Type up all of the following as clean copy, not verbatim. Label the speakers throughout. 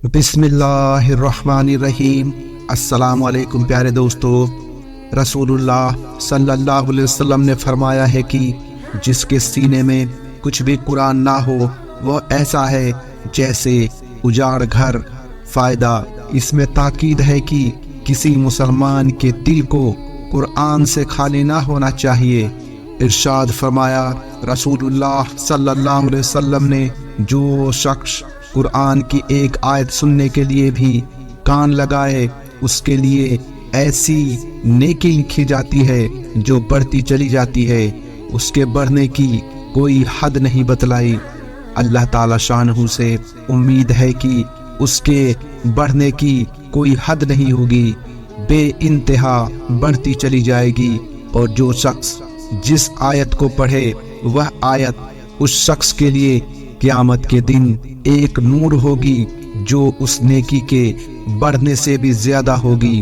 Speaker 1: بسم اللہ الرحمن الرحیم۔ السلام علیکم پیارے دوستو۔ رسول اللہ صلی اللہ علیہ وسلم نے فرمایا ہے کہ جس کے سینے میں کچھ بھی قرآن نہ ہو وہ ایسا ہے جیسے اجاڑ گھر۔ فائدہ اس میں تاکید ہے کہ کسی مسلمان کے دل کو قرآن سے خالی نہ ہونا چاہیے۔ ارشاد فرمایا رسول اللہ صلی اللہ علیہ وسلم نے، جو شخص قرآن کی ایک آیت سننے کے لیے بھی کان لگائے اس کے لیے ایسی نیکی لکھی جاتی ہے جو بڑھتی چلی جاتی ہے، اس کے بڑھنے کی کوئی حد نہیں بتلائی۔ اللہ تعالی شانہ سے امید ہے کہ اس کے بڑھنے کی کوئی حد نہیں ہوگی، بے انتہا بڑھتی چلی جائے گی۔ اور جو شخص جس آیت کو پڑھے وہ آیت اس شخص کے لیے قیامت کے دن ایک نور ہوگی جو اس نیکی کے بڑھنے سے بھی زیادہ ہوگی۔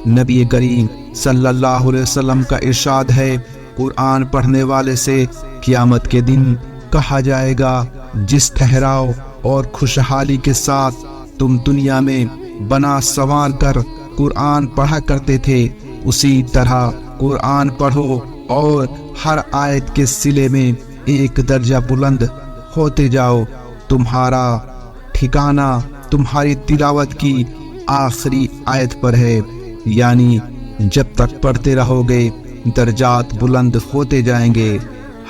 Speaker 1: نبی کریم صلی اللہ علیہ وسلم کا ارشاد ہے، قرآن پڑھنے والے سے قیامت کے دن کہا جائے گا، جس ٹھہراؤ اور خوشحالی کے ساتھ تم دنیا میں بنا سنوار کر قرآن پڑھا کرتے تھے، اسی طرح قرآن پڑھو اور ہر آیت کے صلے میں ایک درجہ بلند ہوتے جاؤ۔ تمہارا ٹھکانہ تمہاری تلاوت کی آخری آیت پر ہے، یعنی جب تک پڑھتے رہو گے درجات بلند ہوتے جائیں گے۔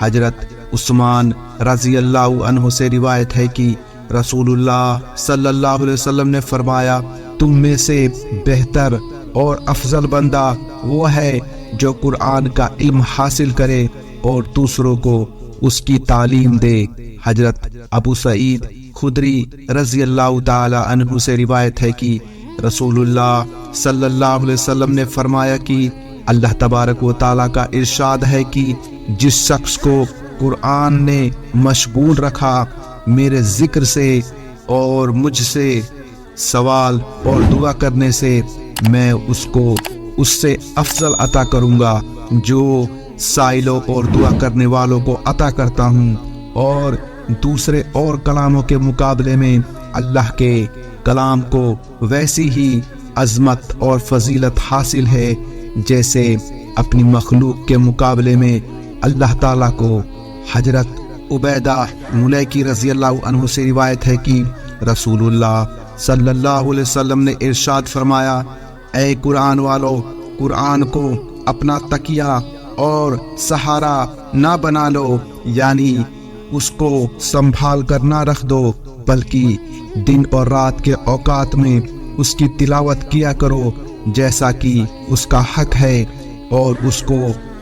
Speaker 1: حضرت عثمان رضی اللہ عنہ سے روایت ہے کہ رسول اللہ صلی اللہ علیہ وسلم نے فرمایا، تم میں سے بہتر اور افضل بندہ وہ ہے جو قرآن کا علم حاصل کرے اور دوسروں کو اس کی تعلیم دے۔ حضرت ابو سعید خدری رضی اللہ تعالی عنہ سے روایت ہے کہ رسول اللہ صلی اللہ علیہ وسلم نے فرمایا کہ اللہ تبارک و تعالی کا ارشاد ہے کہ جس شخص کو قرآن نے مشغول رکھا میرے ذکر سے اور مجھ سے سوال اور دعا کرنے سے، میں اس کو اس سے افضل عطا کروں گا جو سائلوں اور دعا کرنے والوں کو عطا کرتا ہوں۔ اور دوسرے اور کلاموں کے مقابلے میں اللہ کے کلام کو ویسی ہی عظمت اور فضیلت حاصل ہے جیسے اپنی مخلوق کے مقابلے میں اللہ تعالیٰ کو۔ حضرت عبیدہ ملیکی رضی اللہ عنہ سے روایت ہے کہ رسول اللہ صلی اللہ علیہ وسلم نے ارشاد فرمایا، اے قرآن والو، قرآن کو اپنا تکیہ اور سہارا نہ بنا لو، یعنی اس کو سنبھال کر نہ رکھ دو، بلکہ دن اور رات کے اوقات میں اس کی تلاوت کیا کرو جیسا کہ اس کا حق ہے، اور اس کو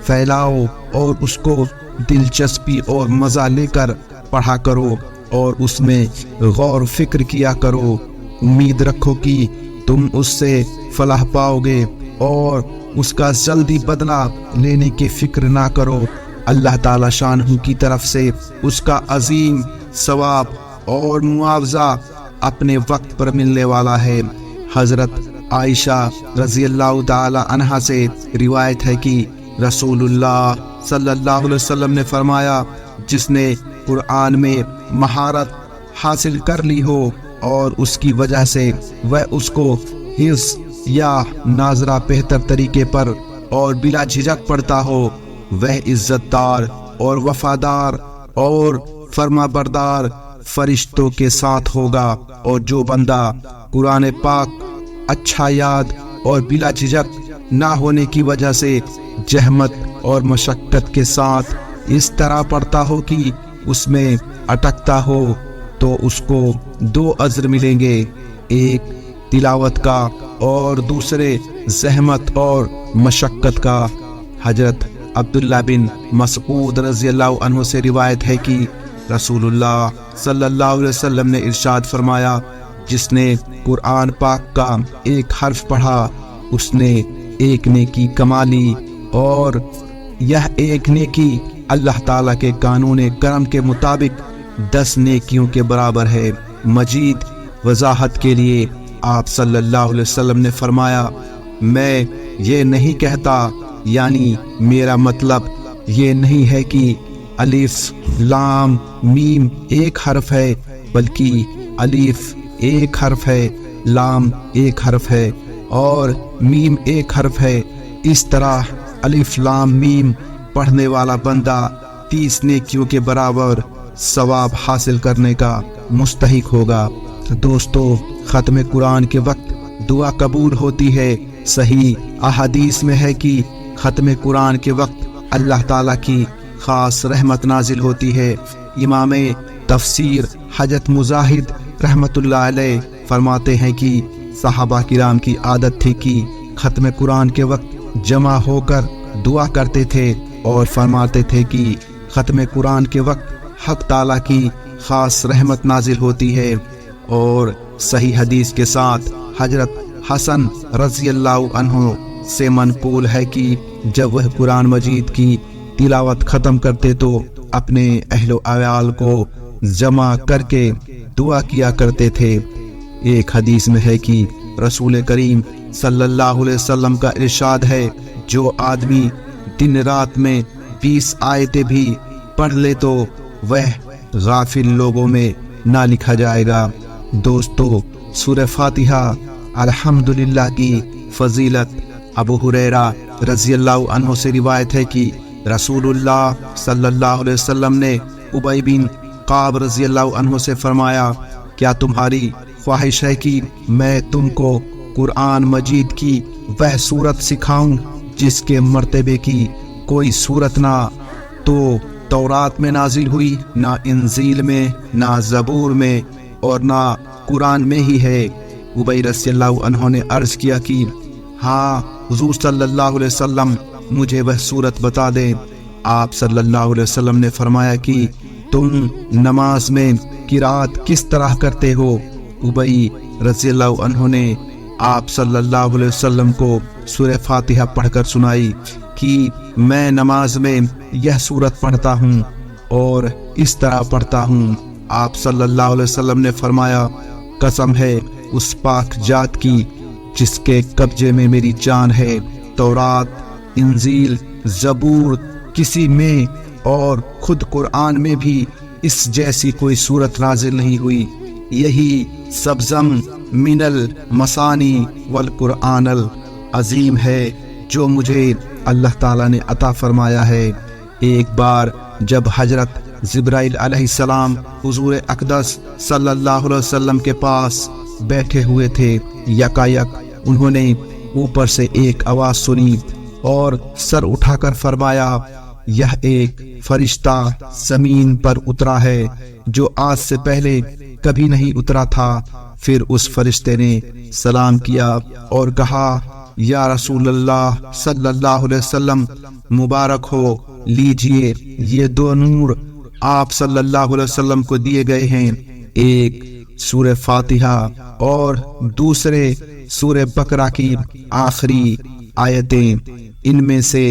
Speaker 1: پھیلاؤ اور اس کو دلچسپی اور مزہ لے کر پڑھا کرو اور اس میں غور و فکر کیا کرو۔ امید رکھو کہ تم اس سے فلاح پاؤ گے اور اس کا جلدی بدلہ لینے کی فکر نہ کرو۔ اللہ تعالی شانہ کی طرف سے اس کا عظیم ثواب اور معاوضہ اپنے وقت پر ملنے والا ہے۔ حضرت عائشہ رضی اللہ تعالی عنہا سے روایت ہے کہ رسول اللہ صلی اللہ علیہ وسلم نے فرمایا، جس نے قرآن میں مہارت حاصل کر لی ہو اور اس کی وجہ سے وہ اس کو حفظ یا ناظرہ بہتر طریقے پر اور بلا جھجک پڑھتا ہو، وہ عزت دار اور وفادار اور فرما بردار فرشتوں کے ساتھ ہوگا۔ اور جو بندہ قرآن پاک اچھا یاد اور بلا جھجک نہ ہونے کی وجہ سے جہمت اور مشقت کے ساتھ اس طرح پڑھتا ہو کہ اس میں اٹکتا ہو، تو اس کو 2 اجر ملیں گے، ایک تلاوت کا اور دوسرے زحمت اور مشقت کا۔ حضرت عبداللہ بن مسعود رضی اللہ عنہ سے روایت ہے کہ رسول اللہ صلی اللہ علیہ وسلم نے ارشاد فرمایا، جس نے قرآن پاک کا ایک حرف پڑھا اس نے ایک نیکی کما لی، اور یہ ایک نیکی اللہ تعالیٰ کے قانون کرم کے مطابق 10 نیکیوں کے برابر ہے۔ مزید وضاحت کے لیے آپ صلی اللہ علیہ وسلم نے فرمایا، میں یہ نہیں کہتا، یعنی میرا مطلب یہ نہیں ہے کہ الف لام میم ایک حرف ہے، بلکہ الف ایک حرف ہے، لام ایک حرف ہے اور میم ایک حرف ہے، اس طرح الف لام میم پڑھنے والا بندہ 30 نیکیوں کے برابر ثواب حاصل کرنے کا مستحق ہوگا۔ دوستو، ختم قرآن کے وقت دعا قبول ہوتی ہے۔ صحیح احادیث میں ہے کہ ختم قرآن کے وقت اللہ تعالیٰ کی خاص رحمت نازل ہوتی ہے۔ امام تفسیر حضرت مجاہد رحمت اللہ علیہ فرماتے ہیں کہ صحابہ کرام کی عادت تھی کہ ختم قرآن کے وقت جمع ہو کر دعا کرتے تھے اور فرماتے تھے کہ ختم قرآن کے وقت حق تعالیٰ کی خاص رحمت نازل ہوتی ہے۔ اور صحیح حدیث کے ساتھ حضرت حسن رضی اللہ عنہ سے منقول ہے کہ جب وہ قرآن مجید کی تلاوت ختم کرتے تو اپنے اہل و عیال کو جمع کر کے دعا کیا کرتے تھے۔ ایک حدیث میں ہے کہ رسول کریم صلی اللہ علیہ وسلم کا ارشاد ہے، جو آدمی دن رات میں 20 آیتیں بھی پڑھ لے تو وہ غافل لوگوں میں نہ لکھا جائے گا۔ دوستو، سورہ فاتحہ الحمدللہ کی فضیلت ابو ہریرہ رضی اللہ عنہ سے روایت ہے کہ رسول اللہ صلی اللہ علیہ وسلم نے ابی بن کعب رضی اللہ عنہ سے فرمایا، کیا تمہاری خواہش ہے کہ میں تم کو قرآن مجید کی وہ سورت سکھاؤں جس کے مرتبے کی کوئی سورت نہ تو تورات میں نازل ہوئی، نہ انجیل میں، نہ زبور میں اور نہ قرآن میں ہی ہے؟ ابی رضی اللہ عنہ نے عرض کیا کہ ہاں حضور صلی اللہ علیہ وسلم، مجھے وہ سورت بتا دیں۔ آپ صلی اللہ علیہ وسلم نے فرمایا کہ تم نماز میں قرات کس طرح کرتے ہو؟ ابی رضی اللہ عنہ نے آپ صلی اللہ علیہ وسلم کو سورہ فاتحہ پڑھ کر سنائی کہ میں نماز میں یہ سورت پڑھتا ہوں اور اس طرح پڑھتا ہوں۔ آپ صلی اللہ علیہ وسلم نے فرمایا، قسم ہے اس پاک ذات کی جس کے قبضے میں میری جان ہے، تورات، انجیل، زبور کسی میں اور خود قرآن میں بھی اس جیسی کوئی صورت نازل نہیں ہوئی۔ یہی سبزم من المثانی والقرآن العظیم ہے جو مجھے اللہ تعالیٰ نے عطا فرمایا ہے۔ ایک بار جب حضرت جبرائیل علیہ السلام حضور اقدس صلی اللہ علیہ وسلم کے پاس بیٹھے ہوئے تھے، یکایک انہوں نے اوپر سے ایک آواز سنی اور سر اٹھا کر فرمایا، یہ ایک فرشتہ زمین پر اترا ہے جو آج سے پہلے کبھی نہیں اترا تھا۔ پھر اس فرشتے نے سلام کیا اور کہا، یا رسول اللہ صلی اللہ علیہ وسلم، مبارک ہو، لیجئے یہ دو نور آپ صلی اللہ علیہ وسلم کو دیے گئے ہیں، ایک سورہ فاتحہ اور دوسرے سورہ بقرہ کی آخری آیتیں۔ ان میں سے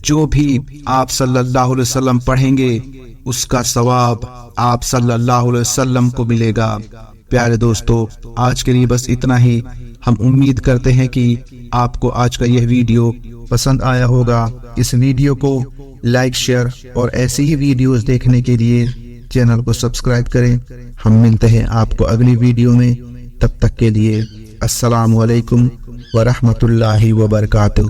Speaker 1: جو بھی آپ صلی اللہ علیہ وسلم پڑھیں گے اس کا ثواب آپ صلی اللہ علیہ وسلم کو ملے گا۔ پیارے دوستو، آج کے لیے بس اتنا ہی۔ ہم امید کرتے ہیں کہ آپ کو آج کا یہ ویڈیو پسند آیا ہوگا۔ اس ویڈیو کو لائک، شیئر اور ایسی ہی ویڈیوز دیکھنے کے لیے چینل کو سبسکرائب کریں۔ ہم ملتے ہیں آپ کو اگلی ویڈیو میں، تب تک کے لیے السلام علیکم ورحمۃ اللہ وبرکاتہ۔